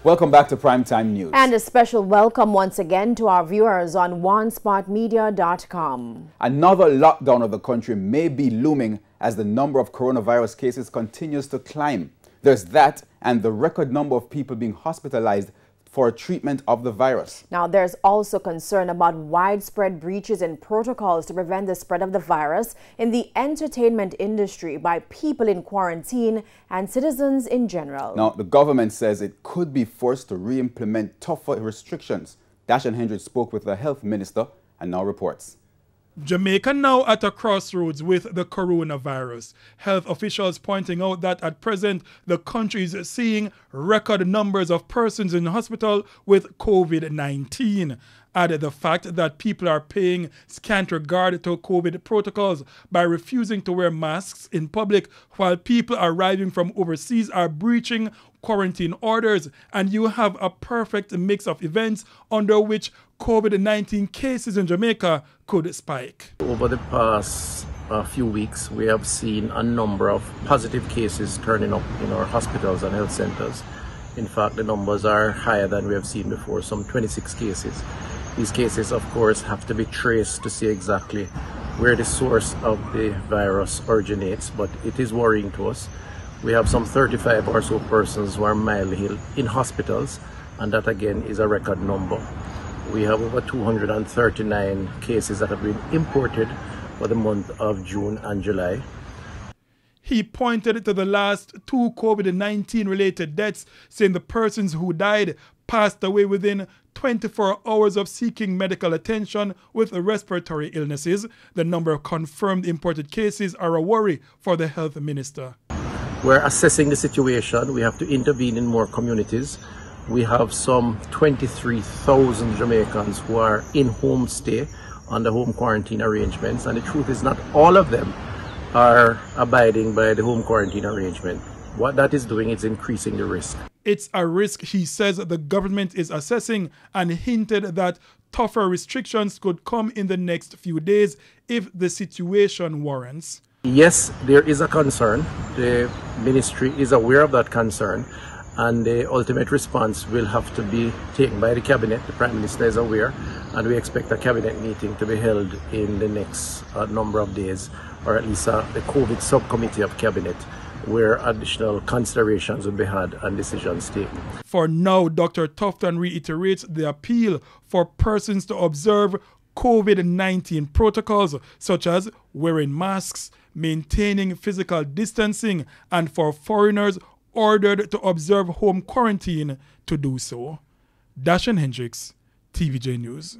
Welcome back to Primetime News. And a special welcome once again to our viewers on onespotmedia.com. Another lockdown of the country may be looming as the number of coronavirus cases continues to climb. There's that and the record number of people being hospitalized for treatment of the virus. Now, there's also concern about widespread breaches in protocols to prevent the spread of the virus in the entertainment industry by people in quarantine and citizens in general. Now, the government says it could be forced to re-implement tougher restrictions. Dashan Hendricks spoke with the health minister and now reports. Jamaica now at a crossroads with the coronavirus. Health officials pointing out that at present the country is seeing record numbers of persons in hospital with COVID-19. Add the fact that people are paying scant regard to COVID protocols by refusing to wear masks in public, while people arriving from overseas are breaching quarantine orders, and you have a perfect mix of events under which COVID-19 cases in Jamaica could spike. Over the past few weeks, we have seen a number of positive cases turning up in our hospitals and health centers. In fact, the numbers are higher than we have seen before, some 26 cases. These cases, of course, have to be traced to see exactly where the source of the virus originates, but it is worrying to us. We have some 35 or so persons who are mildly ill in hospitals, and that again is a record number. We have over 239 cases that have been imported for the month of June and July. He pointed to the last two COVID-19 related deaths, saying the persons who died passed away within 24 hours of seeking medical attention with respiratory illnesses. The number of confirmed imported cases are a worry for the health minister. We're assessing the situation. We have to intervene in more communities. We have some 23,000 Jamaicans who are in home stay under home quarantine arrangements, and the truth is not all of them are abiding by the home quarantine arrangement. What that is doing is increasing the risk. It's a risk, he says, the government is assessing, and hinted that tougher restrictions could come in the next few days if the situation warrants. Yes, there is a concern. The ministry is aware of that concern, and the ultimate response will have to be taken by the cabinet. The Prime Minister is aware, and we expect a cabinet meeting to be held in the next number of days, or at least the COVID subcommittee of cabinet, where additional considerations will be had and decisions taken. For now, Dr. Tufton reiterates the appeal for persons to observe COVID-19 protocols such as wearing masks, maintaining physical distancing, and for foreigners ordered to observe home quarantine to do so. Dashan Hendricks, TVJ News.